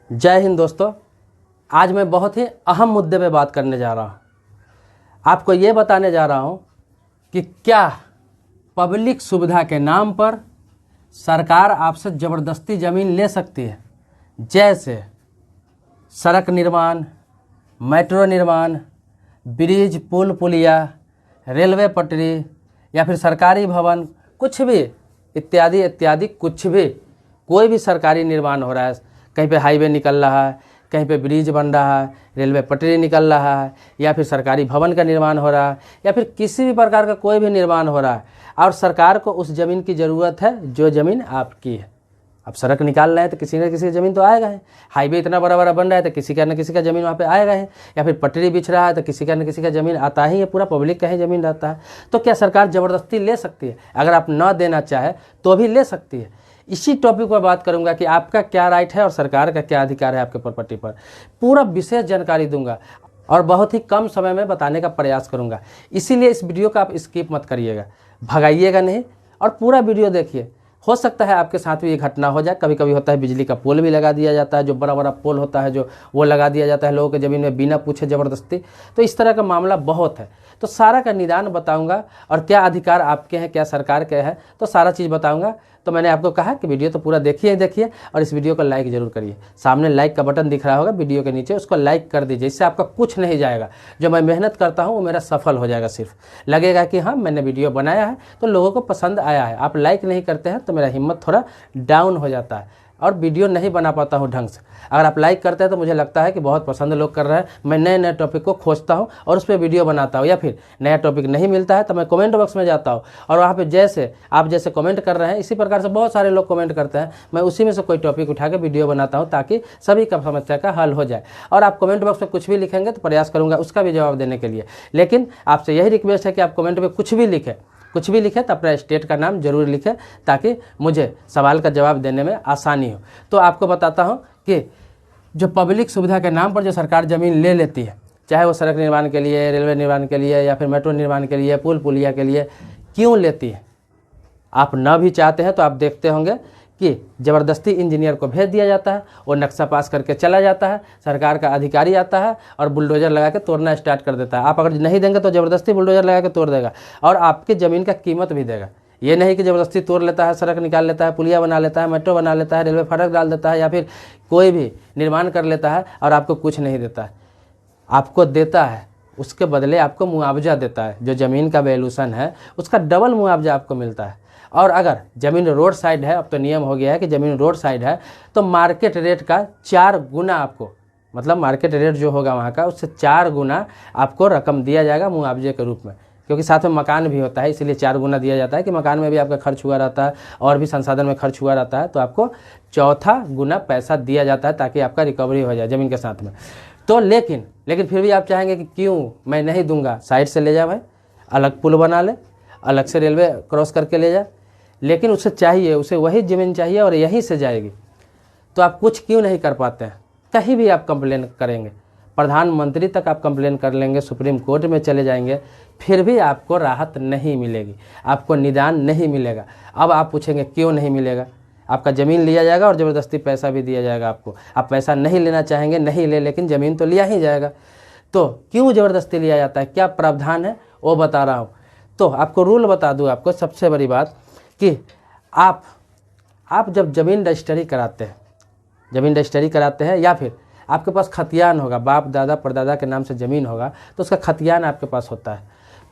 जय हिंद दोस्तों। आज मैं बहुत ही अहम मुद्दे पे बात करने जा रहा हूँ। आपको ये बताने जा रहा हूँ कि क्या पब्लिक सुविधा के नाम पर सरकार आपसे ज़बरदस्ती ज़मीन ले सकती है, जैसे सड़क निर्माण, मेट्रो निर्माण, ब्रिज, पुल पुलिया, रेलवे पटरी या फिर सरकारी भवन, कुछ भी इत्यादि इत्यादि, कुछ भी कोई भी सरकारी निर्माण हो रहा है, कहीं पे हाईवे निकल रहा है, कहीं पे ब्रिज बन रहा है, रेलवे पटरी निकल रहा है, या फिर सरकारी भवन का निर्माण हो रहा है, या फिर किसी भी प्रकार का कोई भी निर्माण हो रहा है और सरकार को उस ज़मीन की ज़रूरत है जो ज़मीन आपकी है। अब सड़क निकाल रहे हैं तो किसी न किसी की ज़मीन तो आएगा है, हाईवे इतना बड़ा बड़ा बन रहा है तो किसी का न किसी का ज़मीन वहाँ पे आएगा है, या फिर पटरी बिछ रहा है तो किसी का न किसी का ज़मीन आता ही है, पूरा पब्लिक का ही ज़मीन रहता है। तो क्या सरकार ज़बरदस्ती ले सकती है? अगर आप न देना चाहे तो भी ले सकती है। इसी टॉपिक पर बात करूंगा कि आपका क्या राइट है और सरकार का क्या अधिकार है आपके प्रॉपर्टी पर। पूरा विशेष जानकारी दूंगा और बहुत ही कम समय में बताने का प्रयास करूंगा। इसीलिए इस वीडियो का आप स्किप मत करिएगा, भगाइएगा नहीं और पूरा वीडियो देखिए। हो सकता है आपके साथ भी ये घटना हो जाए। कभी कभी होता है बिजली का पोल भी लगा दिया जाता है, जो बड़ा बड़ा पोल होता है जो वो लगा दिया जाता है लोगों के ज़मीन में बिना पूछे ज़बरदस्ती। तो इस तरह का मामला बहुत है, तो सारा का निदान बताऊंगा और क्या अधिकार आपके हैं, क्या सरकार के हैं, तो सारा चीज़ बताऊंगा। तो मैंने आपको कहा कि वीडियो तो पूरा देखिए और इस वीडियो को लाइक जरूर करिए। सामने लाइक का बटन दिख रहा होगा वीडियो के नीचे, उसको लाइक कर दीजिए। इससे आपका कुछ नहीं जाएगा, जो मैं मेहनत करता हूँ वो मेरा सफल हो जाएगा। सिर्फ लगेगा कि हाँ मैंने वीडियो बनाया है तो लोगों को पसंद आया है। आप लाइक नहीं करते हैं तो मेरा हिम्मत थोड़ा डाउन हो जाता है और वीडियो नहीं बना पाता हूँ ढंग से। अगर आप लाइक करते हैं तो मुझे लगता है कि बहुत पसंद लोग कर रहे हैं। मैं नए नए टॉपिक को खोजता हूँ और उस पर वीडियो बनाता हूँ, या फिर नया टॉपिक नहीं मिलता है तो मैं कमेंट बॉक्स में जाता हूँ और वहाँ पे जैसे आप जैसे कमेंट कर रहे हैं इसी प्रकार से बहुत सारे लोग कमेंट करते हैं। मैं उसी में से कोई टॉपिक उठा के वीडियो बनाता हूँ ताकि सभी का समस्या का हल हो जाए। और आप कमेंट बॉक्स में कुछ भी लिखेंगे तो प्रयास करूँगा उसका भी जवाब देने के लिए। लेकिन आपसे यही रिक्वेस्ट है कि आप कमेंट में कुछ भी लिखें तो अपना स्टेट का नाम जरूर लिखें ताकि मुझे सवाल का जवाब देने में आसानी हो। तो आपको बताता हूं कि जो पब्लिक सुविधा के नाम पर जो सरकार ज़मीन ले लेती है, चाहे वो सड़क निर्माण के लिए, रेलवे निर्माण के लिए, या फिर मेट्रो निर्माण के लिए, पुल पुलिया के लिए, क्यों लेती है? आप न भी चाहते हैं तो आप देखते होंगे कि ज़बरदस्ती इंजीनियर को भेज दिया जाता है, वो नक्शा पास करके चला जाता है, सरकार का अधिकारी आता है और बुलडोज़र लगा के तोड़ना स्टार्ट कर देता है। आप अगर नहीं देंगे तो ज़बरदस्ती बुलडोज़र लगा के तोड़ देगा और आपकी ज़मीन का कीमत भी देगा। ये नहीं कि ज़बरदस्ती तोड़ लेता है, सड़क निकाल लेता है, पुलिया बना लेता है, मेट्रो बना लेता है, रेलवे फाटक डाल देता है, या फिर कोई भी निर्माण कर लेता है और आपको कुछ नहीं देता है। आपको देता है, उसके बदले आपको मुआवजा देता है। जो ज़मीन का वैल्यूशन है उसका डबल मुआवजा आपको मिलता है। और अगर ज़मीन रोड साइड है, अब तो नियम हो गया है कि ज़मीन रोड साइड है तो मार्केट रेट का 4 गुना आपको, मतलब मार्केट रेट जो होगा वहाँ का उससे 4 गुना आपको रकम दिया जाएगा मुआवजे के रूप में। क्योंकि साथ में मकान भी होता है इसलिए 4 गुना दिया जाता है कि मकान में भी आपका खर्च हुआ रहता है और भी संसाधन में खर्च हुआ रहता है, तो आपको 4था गुना पैसा दिया जाता है ताकि आपका रिकवरी हो जाए ज़मीन के साथ में। तो लेकिन फिर भी आप चाहेंगे कि क्यों मैं नहीं दूंगा, साइड से ले जा भाई, अलग पुल बना ले, अलग से रेलवे क्रॉस करके ले जा। लेकिन उसे चाहिए, उसे वही ज़मीन चाहिए और यहीं से जाएगी। तो आप कुछ क्यों नहीं कर पाते हैं? कहीं भी आप कंप्लेन करेंगे, प्रधानमंत्री तक आप कंप्लेन कर लेंगे, सुप्रीम कोर्ट में चले जाएंगे, फिर भी आपको राहत नहीं मिलेगी, आपको निदान नहीं मिलेगा। अब आप पूछेंगे क्यों नहीं मिलेगा? आपका ज़मीन लिया जाएगा और ज़बरदस्ती पैसा भी दिया जाएगा आपको। आप पैसा नहीं लेना चाहेंगे, नहीं ले, लेकिन ज़मीन तो लिया ही जाएगा। तो क्यों ज़बरदस्ती लिया जाता है, क्या प्रावधान है वो बता रहा हूँ। तो आपको रूल बता दूँ, आपको सबसे बड़ी बात कि आप जब ज़मीन रजिस्ट्री कराते हैं या फिर आपके पास खतियान होगा, बाप दादा परदादा के नाम से ज़मीन होगा तो उसका खतियान आपके पास होता है।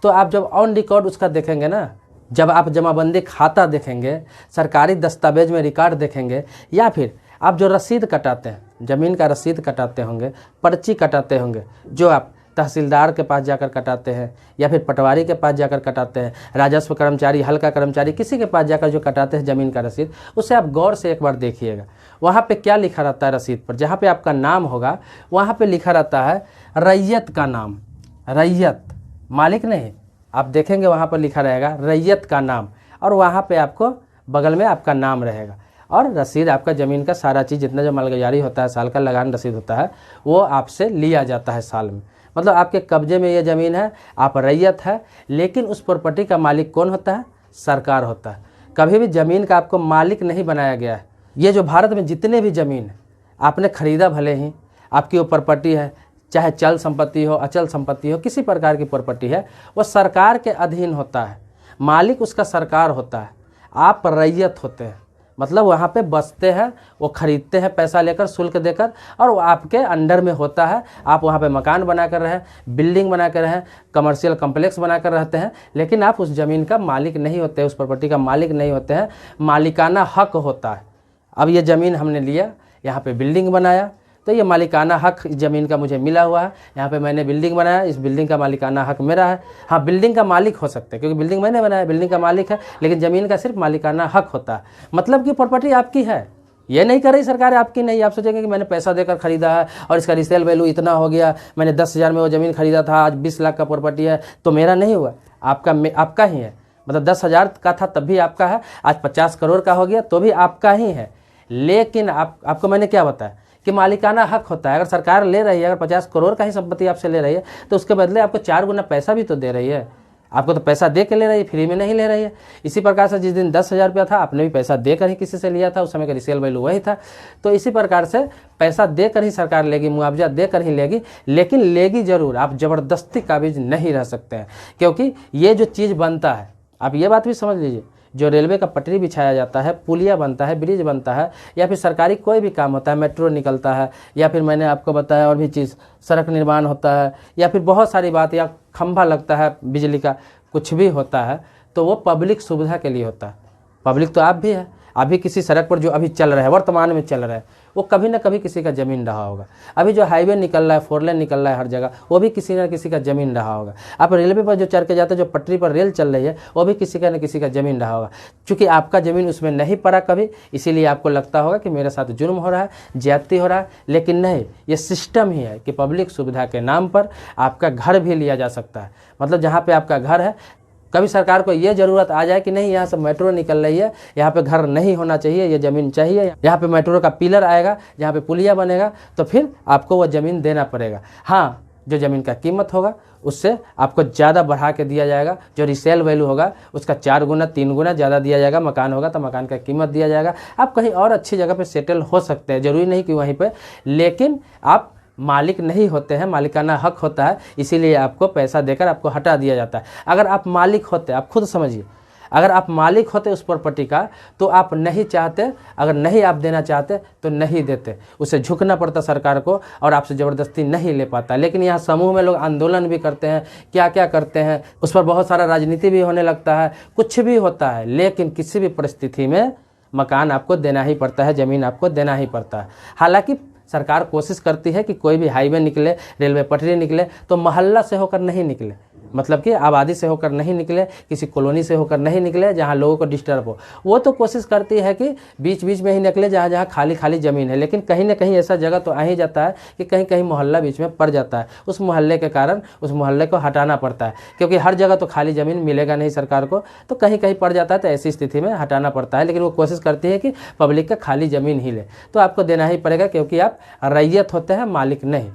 तो आप जब ऑन रिकॉर्ड उसका देखेंगे ना, जब आप जमाबंदी खाता देखेंगे, सरकारी दस्तावेज में रिकॉर्ड देखेंगे, या फिर आप जो रसीद कटाते हैं, ज़मीन का रसीद कटाते होंगे, पर्ची कटाते होंगे, जो आप तहसीलदार के पास जाकर कटाते हैं या फिर पटवारी के पास जाकर कटाते हैं, राजस्व कर्मचारी, हल्का कर्मचारी, किसी के पास जाकर जो कटाते हैं ज़मीन का रसीद, उसे आप गौर से एक बार देखिएगा। वहाँ पे क्या लिखा रहता है रसीद पर? जहाँ पे आपका नाम होगा वहाँ पे लिखा रहता है रैयत का नाम, रैयत, मालिक नहीं। आप देखेंगे वहाँ पर लिखा रहेगा रैयत का नाम और वहाँ पे आपको बगल में आपका नाम रहेगा और रसीद आपका ज़मीन का सारा चीज़, जितना जो मालगुजारी होता है, साल का लगान रसीद होता है, वो आपसे लिया जाता है साल में। मतलब आपके कब्जे में ये ज़मीन है, आप रैयत है, लेकिन उस प्रॉपर्टी का मालिक कौन होता है? सरकार होता है। कभी भी ज़मीन का आपको मालिक नहीं बनाया गया है। ये जो भारत में जितने भी ज़मीन है, आपने खरीदा भले ही, आपकी वो प्रॉपर्टी है, चाहे चल संपत्ति हो, अचल संपत्ति हो, किसी प्रकार की प्रॉपर्टी है, वो सरकार के अधीन होता है, मालिक उसका सरकार होता है, आप रैयत होते हैं। मतलब वहाँ पे बसते हैं, वो खरीदते हैं पैसा लेकर, शुल्क देकर, और वो आपके अंडर में होता है। आप वहाँ पे मकान बना कर रहें, बिल्डिंग बना कर रहें, कमर्शियल कम्प्लेक्स बना कर रहते हैं, लेकिन आप उस ज़मीन का मालिक नहीं होते, उस प्रॉपर्टी का मालिक नहीं होते हैं। मालिकाना हक होता है। अब ये ज़मीन हमने लिया, यहाँ पे बिल्डिंग बनाया, तो ये मालिकाना हक ज़मीन का मुझे मिला हुआ है। यहाँ पे मैंने बिल्डिंग बनाया, इस बिल्डिंग का मालिकाना हक मेरा है। हाँ, बिल्डिंग का मालिक हो सकते हैं, क्योंकि बिल्डिंग मैंने बनाया, बिल्डिंग का मालिक है, लेकिन ज़मीन का सिर्फ मालिकाना हक होता है। मतलब कि प्रॉपर्टी आपकी है, ये नहीं कर रही सरकार आपकी नहीं। आप सोचेंगे कि मैंने पैसा देकर खरीदा है और इसका रिसेल वैल्यू इतना हो गया, मैंने 10,000 में वो ज़मीन खरीदा था, आज 20 लाख का प्रॉपर्टी है, तो मेरा नहीं हुआ, आपका ही है। मतलब 10,000 का था तब भी आपका है, आज 50 करोड़ का हो गया तो भी आपका ही है। लेकिन आपको मैंने क्या बताया कि मालिकाना हक होता है। अगर सरकार ले रही है, अगर 50 करोड़ का ही संपत्ति आपसे ले रही है, तो उसके बदले आपको 4 गुना पैसा भी तो दे रही है। आपको तो पैसा दे के ले रही है, फ्री में नहीं ले रही है। इसी प्रकार से जिस दिन 10,000 रुपया था, आपने भी पैसा देकर ही किसी से लिया था, उस समय का रिसेल वैल्यू वही था। तो इसी प्रकार से पैसा देकर ही सरकार लेगी, मुआवजा देकर ही लेगी, लेकिन लेगी जरूर। आप ज़बरदस्ती काबिज नहीं रह सकते हैं, क्योंकि ये जो चीज़ बनता है, आप ये बात भी समझ लीजिए, जो रेलवे का पटरी बिछाया जाता है, पुलिया बनता है, ब्रिज बनता है, या फिर सरकारी कोई भी काम होता है, मेट्रो निकलता है, या फिर मैंने आपको बताया और भी चीज़, सड़क निर्माण होता है, या फिर बहुत सारी बात, या खंभा लगता है बिजली का, कुछ भी होता है, तो वो पब्लिक सुविधा के लिए होता है। पब्लिक तो आप भी है। अभी किसी सड़क पर जो अभी चल रहा है, वर्तमान में चल रहा है, वो कभी ना कभी किसी का ज़मीन रहा होगा। अभी जो हाईवे निकल रहा है, 4 लेन निकल रहा है हर जगह, वो भी किसी न किसी का ज़मीन रहा होगा। आप रेलवे पर जो चढ़ के जाते हैं, जो पटरी पर रेल चल रही है, वो भी किसी का न किसी का ज़मीन रहा होगा। चूँकि आपका ज़मीन उसमें नहीं पड़ा कभी, इसीलिए आपको लगता होगा कि मेरे साथ जुर्म हो रहा है, ज्यादती हो रहा है। लेकिन नहीं, ये सिस्टम ही है कि पब्लिक सुविधा के नाम पर आपका घर भी लिया जा सकता है। मतलब जहाँ पर आपका घर है, कभी सरकार को ये ज़रूरत आ जाए कि नहीं, यहाँ से मेट्रो निकल रही है, यहाँ पे घर नहीं होना चाहिए, ये ज़मीन चाहिए, यहाँ पे मेट्रो का पिलर आएगा, यहाँ पे पुलिया बनेगा, तो फिर आपको वो ज़मीन देना पड़ेगा। हाँ, जो ज़मीन का कीमत होगा उससे आपको ज़्यादा बढ़ा के दिया जाएगा। जो रिसेल वैल्यू होगा उसका 4 गुना 3 गुना ज़्यादा दिया जाएगा। मकान होगा तो मकान का कीमत दिया जाएगा। आप कहीं और अच्छी जगह पर सेटल हो सकते हैं, ज़रूरी नहीं कि वहीं पर, लेकिन आप मालिक नहीं होते हैं। मालिकाना हक होता है, इसीलिए आपको पैसा देकर आपको हटा दिया जाता है। अगर आप मालिक होते, आप खुद समझिए, अगर आप मालिक होते उस प्रॉपर्टी का, तो आप नहीं चाहते, अगर नहीं आप देना चाहते तो नहीं देते, उसे झुकना पड़ता सरकार को, और आपसे ज़बरदस्ती नहीं ले पाता। लेकिन यहाँ समूह में लोग आंदोलन भी करते हैं, क्या क्या करते हैं, उस पर बहुत सारा राजनीति भी होने लगता है, कुछ भी होता है, लेकिन किसी भी परिस्थिति में मकान आपको देना ही पड़ता है, ज़मीन आपको देना ही पड़ता है। हालांकि सरकार कोशिश करती है कि कोई भी हाईवे निकले, रेलवे पटरी निकले, तो मोहल्ला से होकर नहीं निकले, मतलब कि आबादी से होकर नहीं निकले, किसी कॉलोनी से होकर नहीं निकले जहाँ लोगों को डिस्टर्ब हो। वो तो कोशिश करती है कि बीच बीच में ही निकले, जहाँ जहाँ खाली खाली ज़मीन है। लेकिन कहीं ना कहीं ऐसा जगह तो आ ही जाता है कि कहीं कहीं मोहल्ला बीच में पड़ जाता है। उस मोहल्ले के कारण उस मोहल्ले को हटाना पड़ता है, क्योंकि हर जगह तो खाली ज़मीन मिलेगा नहीं सरकार को, तो कहीं कहीं पड़ जाता है, तो ऐसी स्थिति में हटाना पड़ता है। लेकिन वो कोशिश करती है कि पब्लिक का खाली ज़मीन ही ले, तो आपको देना ही पड़ेगा, क्योंकि आप रैयत होते हैं, मालिक नहीं।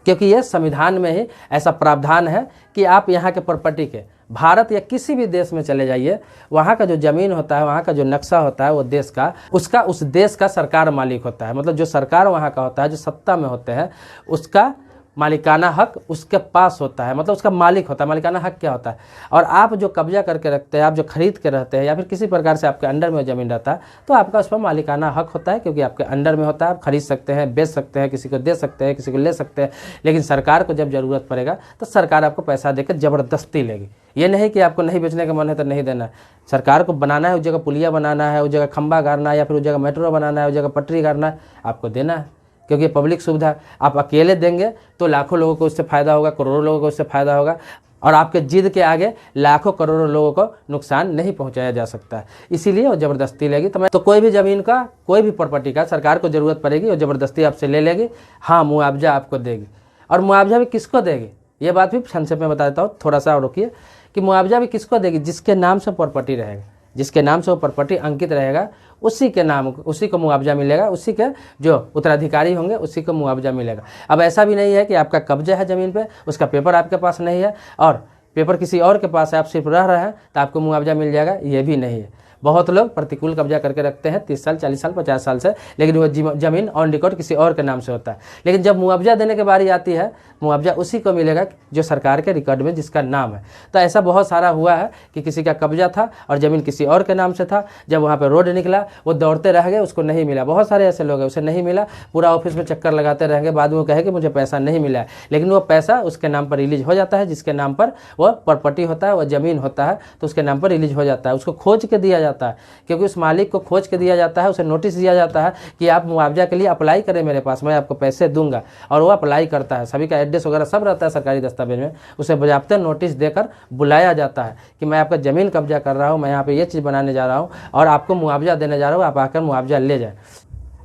क्योंकि ये संविधान में ही ऐसा प्रावधान है कि आप यहाँ के प्रॉपर्टी के, भारत या किसी भी देश में चले जाइए, वहाँ का जो ज़मीन होता है, वहाँ का जो नक्शा होता है, वो देश का, उसका उस देश का सरकार मालिक होता है। मतलब जो सरकार वहाँ का होता है, जो सत्ता में होते हैं, उसका मालिकाना हक उसके पास होता है, मतलब उसका मालिक होता है। मालिकाना हक क्या होता है? और आप जो कब्जा करके रखते हैं, आप जो खरीद के रहते हैं, या फिर किसी प्रकार से आपके अंडर में ज़मीन रहता है, तो आपका उस पर मालिकाना हक होता है, क्योंकि आपके अंडर में होता है। आप खरीद सकते हैं, बेच सकते हैं, किसी को दे सकते हैं, किसी को ले सकते हैं। लेकिन सरकार को जब ज़रूरत पड़ेगा तो सरकार आपको पैसा देकर ज़बरदस्ती लेगी। ये नहीं कि आपको नहीं बेचने का मन है तो नहीं देना है। सरकार को बनाना है, उस जगह पुलिया बनाना है, उस जगह खंभा गाड़ना है, या फिर उस जगह मेट्रो बनाना है, उस जगह पटरी गाड़ना है, आपको देना है। क्योंकि पब्लिक सुविधा आप अकेले देंगे तो लाखों लोगों को उससे फ़ायदा होगा, करोड़ों लोगों को उससे फ़ायदा होगा, और आपके जिद के आगे लाखों करोड़ों लोगों को नुकसान नहीं पहुंचाया जा सकता है। इसीलिए वो ज़बरदस्ती लेगी। तो कोई भी ज़मीन का, कोई भी प्रॉपर्टी का सरकार को ज़रूरत पड़ेगी, वो ज़बरदस्ती आपसे ले लेगी। हाँ, मुआवजा आपको देगी। और मुआवजा भी किसको देगी, ये बात भी संक्षेप में बता देता हूँ, थोड़ा सा और रुकिए, कि मुआवजा भी किसको देगी? जिसके नाम से प्रॉपर्टी रहेगा, जिसके नाम से वो प्रॉपर्टी अंकित रहेगा, उसी के नाम, उसी को मुआवजा मिलेगा। उसी के जो उत्तराधिकारी होंगे उसी को मुआवजा मिलेगा। अब ऐसा भी नहीं है कि आपका कब्जा है ज़मीन पे, उसका पेपर आपके पास नहीं है और पेपर किसी और के पास है, आप सिर्फ रह रहे हैं तो आपको मुआवजा मिल जाएगा, ये भी नहीं है। बहुत लोग प्रतिकूल कब्जा करके रखते हैं 30 साल 40 साल 50 साल से, लेकिन वो ज़मीन ऑन रिकॉर्ड किसी और के नाम से होता है। लेकिन जब मुआवजा देने की बारी आती है, मुआवजा उसी को मिलेगा जो सरकार के रिकॉर्ड में जिसका नाम है। तो ऐसा बहुत सारा हुआ है कि किसी का कब्जा था और ज़मीन किसी और के नाम से था, जब वहाँ पे रोड निकला वो दौड़ते रह गए, उसको नहीं मिला। बहुत सारे ऐसे लोग हैं उसे नहीं मिला, पूरा ऑफिस में चक्कर लगाते रहेंगे, बाद में वो कहे कि मुझे पैसा नहीं मिला है, लेकिन वो पैसा उसके नाम पर रिलीज हो जाता है, जिसके नाम पर वो प्रॉपर्टी होता है, वो ज़मीन होता है, तो उसके नाम पर रिलीज हो जाता है। उसको खोज के दिया जाता है, क्योंकि उस मालिक को खोज के दिया जाता है, उसे नोटिस दिया जाता है कि आप मुआवजा के लिए अप्लाई करें मेरे पास, मैं आपको पैसे दूंगा, और वो अप्लाई करता है। सभी का एड्रेस वगैरह सब रहता है सरकारी दस्तावेज में। उसे बजाबते नोटिस देकर बुलाया जाता है कि मैं आपका ज़मीन कब्जा कर रहा हूँ, मैं यहाँ पे ये चीज़ बनाने जा रहा हूँ और आपको मुआवजा देने जा रहा हूँ, आप आकर मुआवजा ले जाए।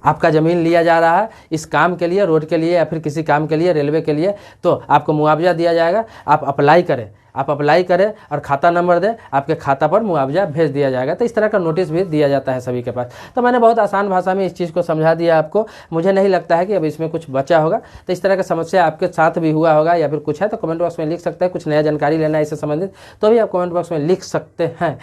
आपका ज़मीन लिया जा रहा है इस काम के लिए, रोड के लिए या फिर किसी काम के लिए, रेलवे के लिए, तो आपको मुआवजा दिया जाएगा। आप अप्लाई करें, आप अप्लाई करें और खाता नंबर दें, आपके खाता पर मुआवजा भेज दिया जाएगा। तो इस तरह का नोटिस भी दिया जाता है सभी के पास। तो मैंने बहुत आसान भाषा में इस चीज़ को समझा दिया आपको। मुझे नहीं लगता है कि अब इसमें कुछ बचा होगा। तो इस तरह का समस्या आपके साथ भी हुआ होगा या फिर कुछ है तो कमेंट बॉक्स में लिख सकते हैं। कुछ नया जानकारी लेना है इससे संबंधित तो भी आप कमेंट बॉक्स में लिख सकते हैं।